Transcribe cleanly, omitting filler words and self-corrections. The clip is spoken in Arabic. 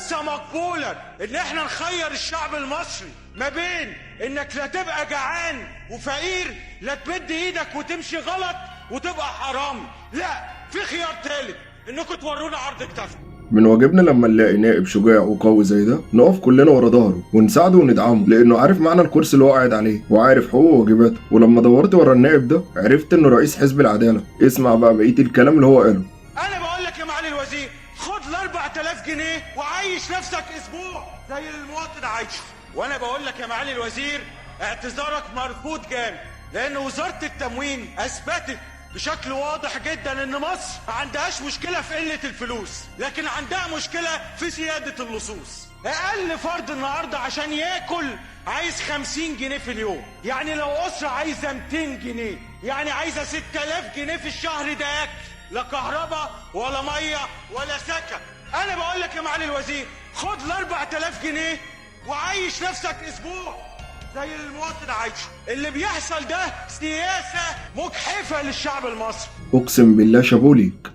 ليس مقبولا ان احنا نخير الشعب المصري ما بين انك لا تبقى جعان وفقير، لا تمد ايدك وتمشي غلط وتبقى حرام. لا، في خيار ثالث، انكم تورونا عرض كتافكم. من واجبنا لما نلاقي نائب شجاع وقوي زي ده نقف كلنا ورا ظهره ونساعده وندعمه، لانه عارف معنى الكرسي اللي هو قاعد عليه وعارف حقوقه وواجباته. ولما دورت ورا النائب ده عرفت انه رئيس حزب العداله. اسمع بقى بقيه الكلام اللي هو قاله. انا بقول لك يا معالي الوزير، خد ال 4000 جنيه وعيش نفسك اسبوع زي المواطن عايشه. وانا بقول لك يا معالي الوزير، اعتذارك مرفوض جامد، لان وزاره التموين اثبتت بشكل واضح جدا ان مصر ما عندهاش مشكله في قله الفلوس، لكن عندها مشكله في سياده اللصوص. اقل فرد النهارده عشان ياكل عايز 50 جنيه في اليوم، يعني لو اسره عايزه 200 جنيه يعني عايزه 6000 جنيه في الشهر، ده اكل، لا كهرباء ولا ميه ولا سكن. انا بقول لك يا معالي الوزير، خد ال 4000 جنيه وعيش نفسك اسبوع زي المواطن عايشه. اللي بيحصل ده سياسه مجحفه للشعب المصري. اقسم بالله شابوليك.